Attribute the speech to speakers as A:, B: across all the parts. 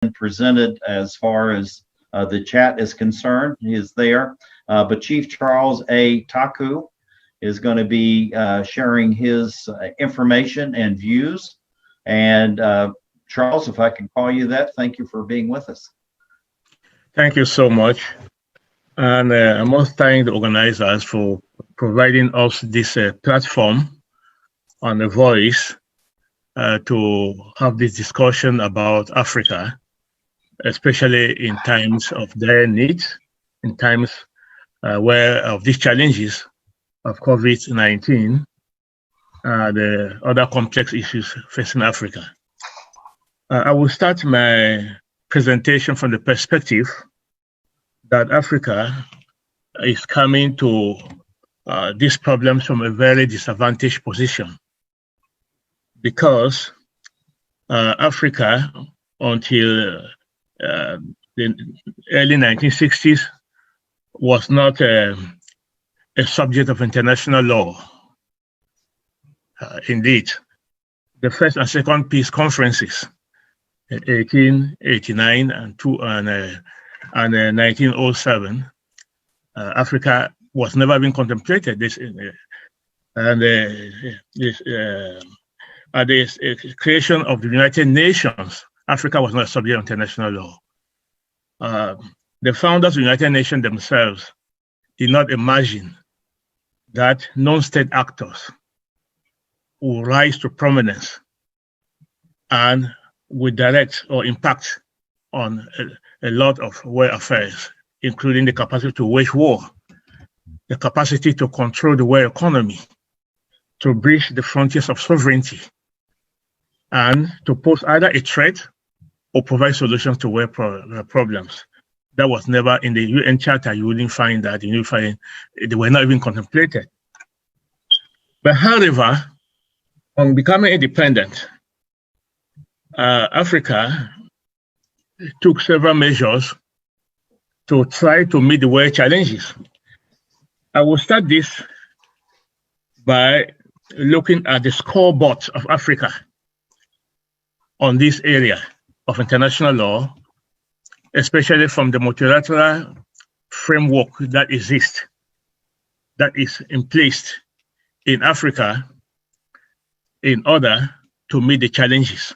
A: presented as far as the chat is concerned. He is there. But Chief Charles A. Taku is going to be sharing his information and views. And Charles, if I can call you that, thank you for being with us.
B: Thank you so much. And I must thank the organizers for providing us this platform and a voice to have this discussion about Africa, especially in times of dire needs, in times where of these challenges of COVID-19, the other complex issues facing Africa. I will start my presentation from the perspective that Africa is coming to these problems from a very disadvantaged position, because Africa, until the early 1960s, was not a subject of international law. Indeed, the first and second peace conferences, 1889 and 1907, Africa was never been contemplated. The creation of the United Nations, Africa was not subject to international law. The founders of the United Nations themselves did not imagine that non-state actors will rise to prominence and will direct or impact on a lot of world affairs, including the capacity to wage war, the capacity to control the world economy, to breach the frontiers of sovereignty, and to pose either a threat or provide solutions to world problems. That was never in the UN Charter. You wouldn't find that. You would find they were not even contemplated. But however, on becoming independent, Africa took several measures to try to meet the world challenges. I will start this by looking at the scoreboard of Africa on this area of international law, especially from the multilateral framework that exists, that is in place in Africa in order to meet the challenges.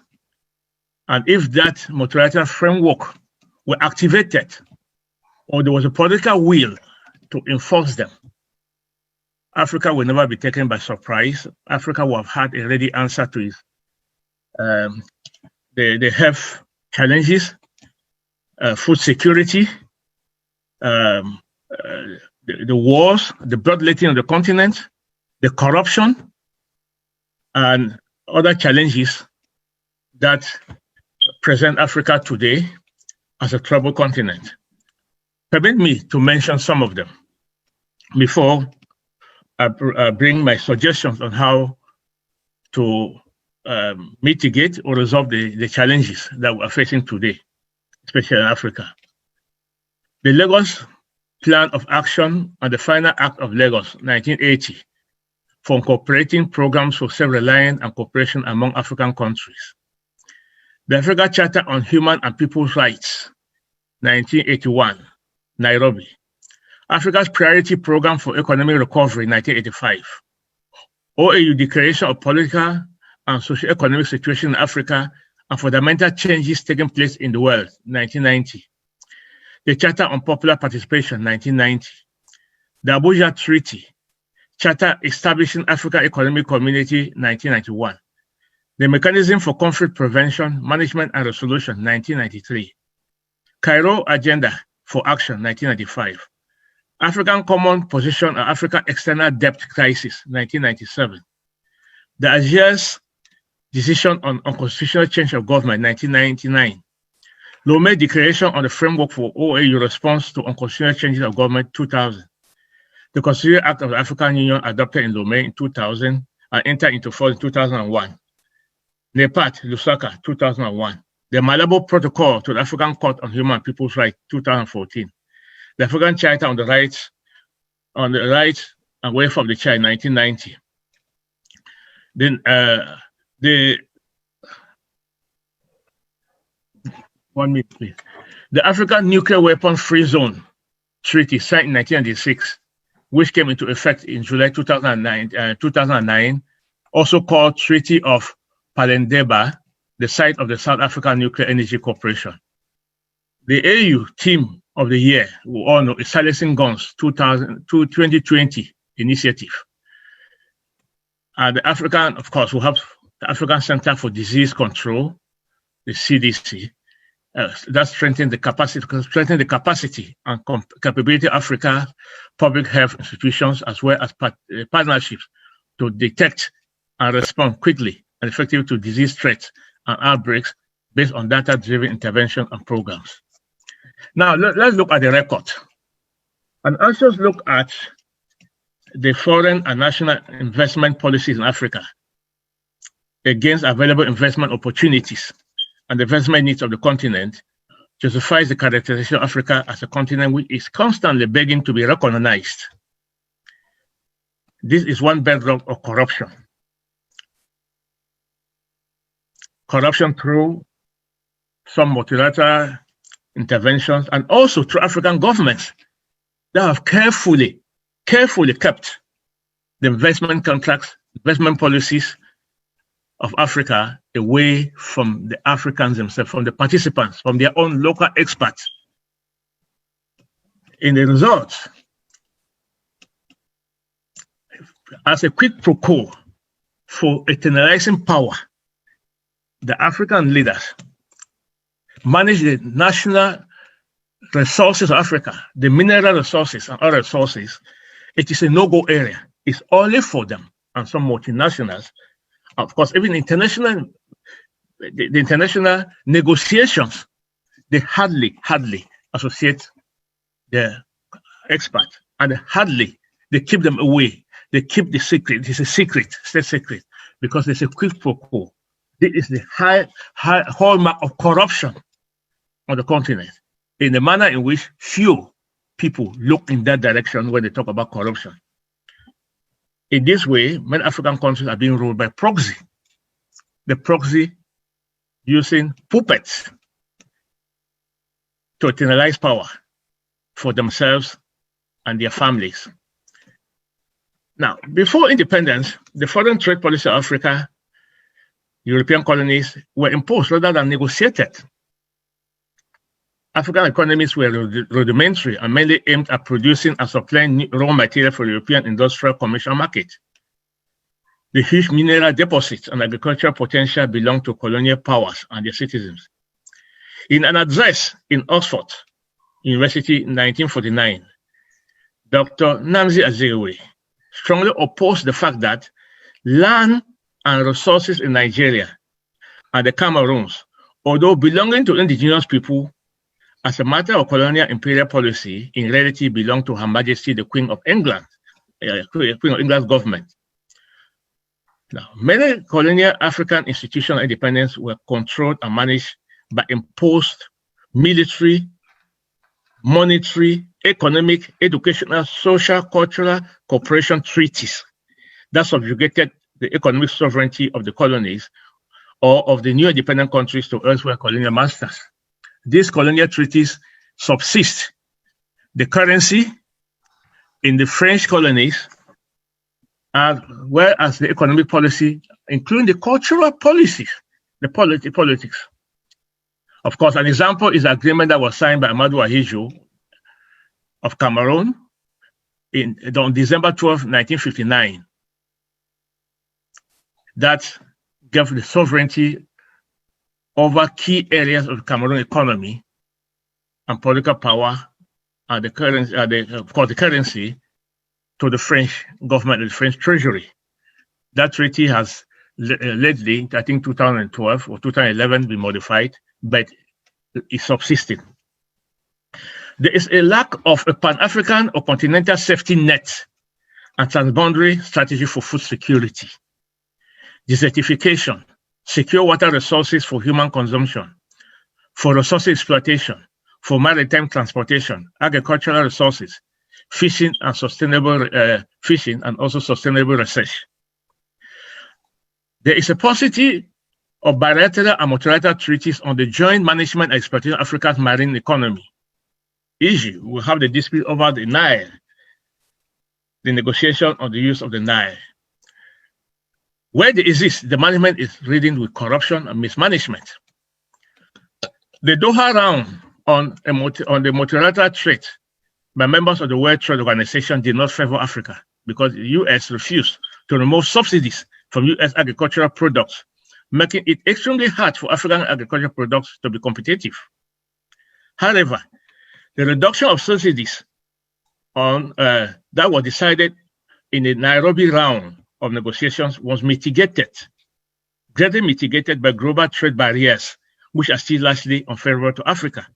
B: And if that multilateral framework were activated, or there was a political will to enforce them, Africa will never be taken by surprise. Africa will have had a ready answer to its the health challenges, food security, the wars, the bloodletting on the continent, the corruption, and other challenges that present Africa today as a troubled continent. Permit me to mention some of them before I bring my suggestions on how to mitigate or resolve the challenges that we're facing today, especially in Africa. The Lagos Plan of Action and the Final Act of Lagos, 1980, for incorporating programs for self-reliance and cooperation among African countries. The Africa Charter on Human and People's Rights, 1981, Nairobi. Africa's Priority Program for Economic Recovery, 1985. OAU Declaration of Political and Socio-Economic Situation in Africa and Fundamental Changes Taking Place in the World, 1990. The Charter on Popular Participation, 1990. The Abuja Treaty, Charter Establishing African Economic Community, 1991. The Mechanism for Conflict Prevention, Management and Resolution, 1993. Cairo Agenda for Action, 1995. African Common Position on African External Debt Crisis, 1997. The Algiers Decision on Unconstitutional Change of Government, 1999. Lomé Declaration on the Framework for OAU Response to Unconstitutional Changes of Government, 2000. The Constitutional Act of the African Union adopted in Lomé in 2000 and entered into force in 2001. NEPAT, Lusaka, 2001. The Malabo Protocol to the African Court on Human and People's Rights, 2014. The African Charter on the Rights and Welfare of the Child, 1990. Then 1 minute, please. The African Nuclear Weapon Free Zone Treaty signed in 1996, which came into effect in July 2009, also called Treaty of Palendeba, the site of the South African Nuclear Energy Corporation. The AU Team of the Year, we all know, is Silencing Guns 2020 initiative. The African, of course, we have the African Center for Disease Control, the CDC, that strengthens the capacity and capability of Africa's public health institutions, as well as partnerships to detect and respond quickly and effectively to disease threats and outbreaks based on data-driven intervention and programs. Now, let's look at the record. And also look at the foreign and national investment policies in Africa against available investment opportunities and the investment needs of the continent justifies the characterization of Africa as a continent which is constantly begging to be recognized. This is one bedrock of corruption. Corruption through some multilateral interventions and also through African governments that have carefully kept the investment contracts, investment policies of Africa away from the Africans themselves, from the participants, from their own local experts. In the result, as a quid pro quo for eternalizing power, the African leaders manage the national resources of Africa, the mineral resources and other resources. It is a no-go area. It's only for them and some multinationals. Of course, even the international negotiations, they hardly associate the experts, and they keep them away. They keep the secret. It's a secret, state secret, because there's a quid pro quo. This is the high hallmark of corruption on the continent, in the manner in which few people look in that direction when they talk about corruption. In this way, many African countries are being ruled by proxy. The proxy using puppets to internalize power for themselves and their families. Now, before independence, the foreign trade policy of Africa, European colonies, were imposed rather than negotiated. African economies were rudimentary and mainly aimed at producing and supplying raw material for the European industrial commercial market. The huge mineral deposits and agricultural potential belonged to colonial powers and their citizens. In an address in Oxford University in 1949, Dr. Nnamdi Azikiwe strongly opposed the fact that land and resources in Nigeria and the Cameroons, although belonging to indigenous people, as a matter of colonial imperial policy, in reality belonged to Her Majesty the Queen of England, Queen of England's government. Now, many colonial African institutional independence were controlled and managed by imposed military, monetary, economic, educational, social, cultural cooperation treaties that subjugated the economic sovereignty of the colonies or of the new independent countries to elsewhere colonial masters. These colonial treaties subsist. The currency in the French colonies, as well as the economic policy, including the cultural policies, the politics. Of course, an example is the agreement that was signed by Amadou Ahidjo of Cameroon on December 12, 1959, that gave the sovereignty over key areas of the Cameroon economy and political power and the currency, of course, the currency to the French government and the French treasury. That treaty has lately, I think 2012 or 2011, been modified, but it's subsisting. There is a lack of a Pan-African or continental safety net and transboundary strategy for food security, desertification, secure water resources for human consumption, for resource exploitation, for maritime transportation, agricultural resources, fishing and sustainable fishing, and also sustainable research. There is a paucity of bilateral and multilateral treaties on the joint management and exploitation of Africa's marine economy. E.g., we have the dispute over the Nile, the negotiation on the use of the Nile. Where there exists, the management is ridden with corruption and mismanagement. The Doha round on the multilateral trade by members of the World Trade Organization did not favor Africa because the U.S. refused to remove subsidies from U.S. agricultural products, making it extremely hard for African agricultural products to be competitive. However, the reduction of subsidies that was decided in the Nairobi round of negotiations was greatly mitigated by global trade barriers, which are still largely unfavorable to Africa.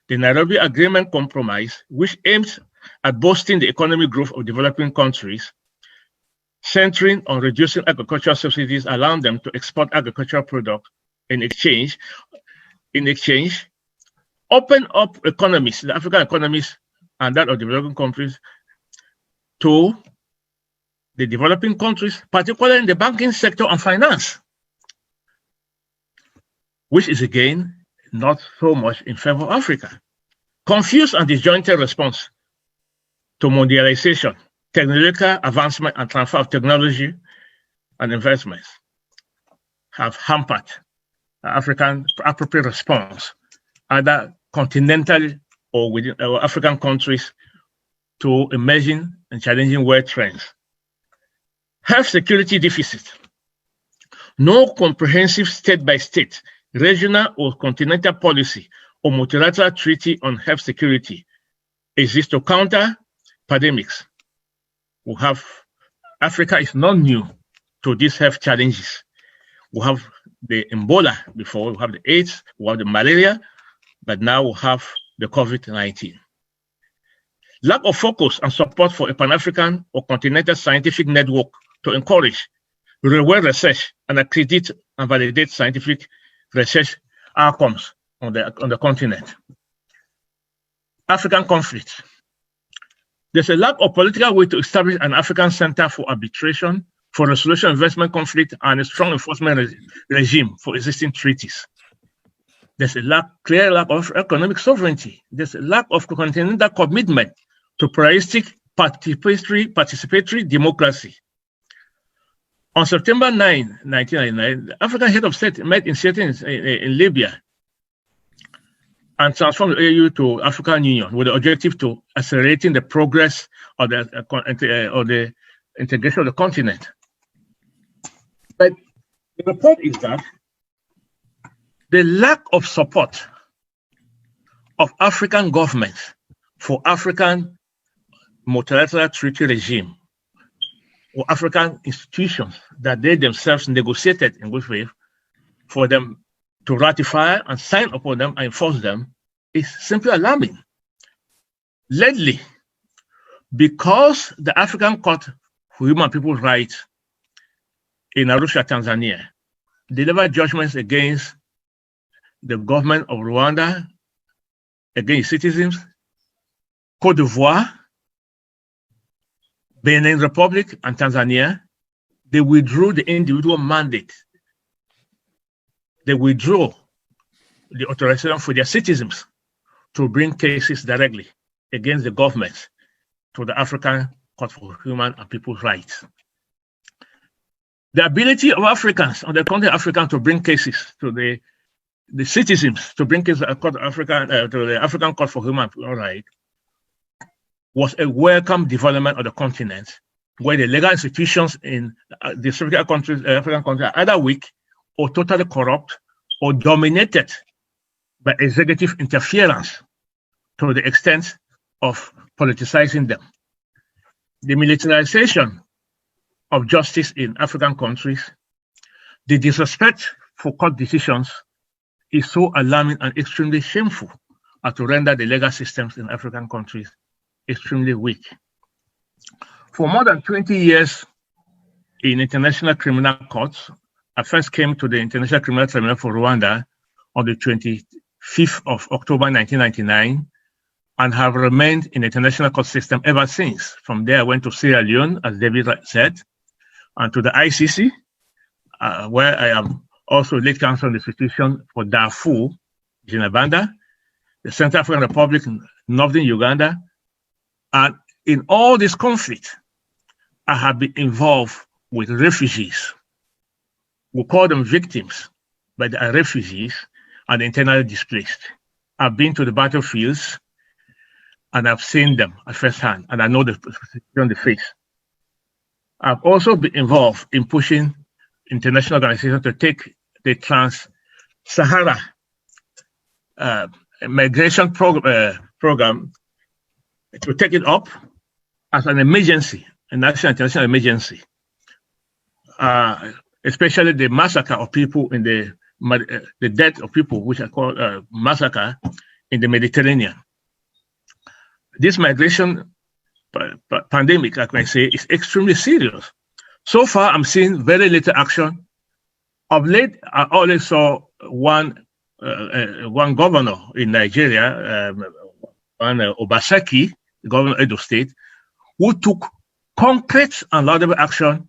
B: The Nairobi Agreement compromise, which aims at boosting the economic growth of developing countries, centering on reducing agricultural subsidies, allowing them to export agricultural products in exchange, open up economies, the African economies and that of developing countries, to the developing countries, particularly in the banking sector and finance, which is again not so much in favor of Africa. Confused and disjointed response to mondialization, technological advancement and transfer of technology and investments have hampered African appropriate response, either continental or within African countries, to emerging and challenging world trends. Health security deficit. No comprehensive state-by-state, regional or continental policy or multilateral treaty on health security exists to counter pandemics. Africa is not new to these health challenges. We have the Ebola before, we have the AIDS, we have the malaria, but now we have the COVID-19. Lack of focus and support for a Pan-African or continental scientific network to encourage real-world research and accredit and validate scientific research outcomes on the continent. African conflict. There's a lack of political will to establish an African Center for Arbitration, for Resolution of Investment Conflict, and a strong enforcement regime for existing treaties. There's a clear lack of economic sovereignty. There's a lack of continental commitment to pluralistic participatory democracy. On September 9, 1999, the African head of state met in Libya and transformed the AU to African Union with the objective to accelerating the progress of the integration of the continent. But the report is that the lack of support of African governments for African multilateral treaty regime or African institutions that they themselves negotiated in good faith for them to ratify and sign upon them and enforce them is simply alarming. Lately, because the African Court for Human People's Rights in Arusha, Tanzania, delivered judgments against the government of Rwanda, against citizens, Cote d'Ivoire, Benin Republic, and Tanzania, they withdrew the individual mandate. They withdrew the authorization for their citizens to bring cases directly against the governments to the African Court for Human and People's Rights. The ability of Africans, on the continent African, to bring cases to the citizens, to bring cases to the African Court for Human and People's Rights, was a welcome development of the continent, where the legal institutions in the African countries are either weak or totally corrupt or dominated by executive interference to the extent of politicizing them. The militarization of justice in African countries, the disrespect for court decisions is so alarming and extremely shameful as to render the legal systems in African countries extremely weak. For more than 20 years in international criminal courts, I first came to the International Criminal Tribunal for Rwanda on the 25th of October 1999 and have remained in the international court system ever since. From there, I went to Sierra Leone, as David said, and to the ICC, where I am also lead counsel on the situation for Darfur, Jinabanda, the Central African Republic, Northern Uganda. And in all this conflict, I have been involved with refugees. We call them victims, but they are refugees and internally displaced. I've been to the battlefields and I've seen them at first hand, and I know the situation on the face. I've also been involved in pushing international organizations to take the Trans-Sahara migration program to take it up as an emergency, a national international emergency, especially the massacre of people in the death of people, which are called massacre in the Mediterranean. This migration pandemic, like I say, is extremely serious. So far, I'm seeing very little action. Of late, I only saw one governor in Nigeria, Obaseki, the governor of Edo State, who took concrete and laudable action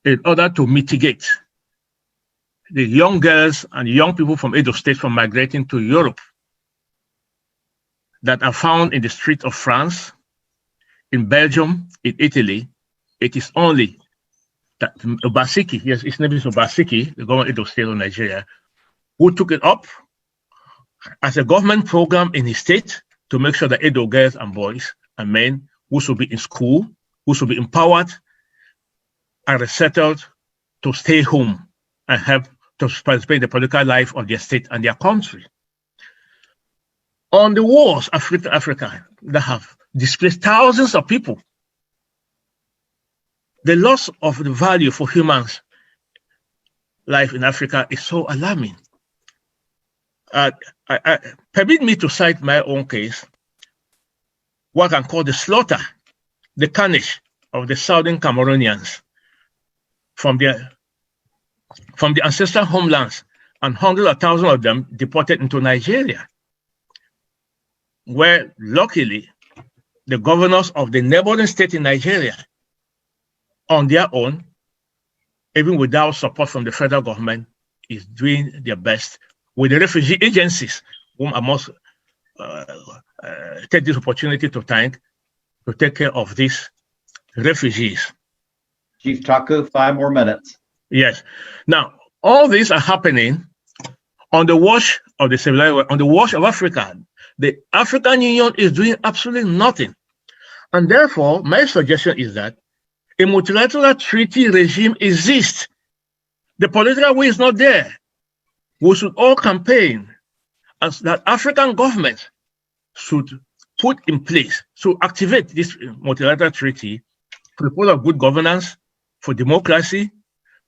B: in order to mitigate the young girls and young people from Edo State from migrating to Europe that are found in the streets of France, in Belgium, in Italy. It is only that Obaseki, yes, his name is Obaseki, the governor of Edo State of Nigeria, who took it up as a government program in his state to make sure that Edo girls and boys and men who should be in school, who should be empowered, are resettled to stay home and help to participate in the political life of their state and their country. On the wars, Africa, that have displaced thousands of people. The loss of the value for humans' life in Africa is so alarming. Permit me to cite my own case, what I can call the slaughter, the carnage of the Southern Cameroonians from the ancestral homelands, and hundreds of thousands of them deported into Nigeria, where luckily the governors of the neighboring state in Nigeria, on their own, even without support from the federal government, is doing their best with the refugee agencies, whom I must take this opportunity to thank, to take care of these refugees.
A: Chief Taku, 5 more minutes.
B: Yes. Now, all these are happening on the watch of the civilized world, on the watch of Africa. The African Union is doing absolutely nothing. And therefore, my suggestion is that a multilateral treaty regime exists. The political will is not there. We should all campaign as that African governments should put in place, to activate this multilateral treaty for the purpose of good governance, for democracy,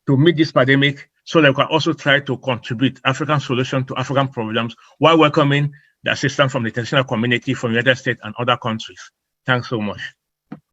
B: to meet this pandemic, so that we can also try to contribute African solution to African problems while welcoming the assistance from the international community, from the United States and other countries. Thanks so much.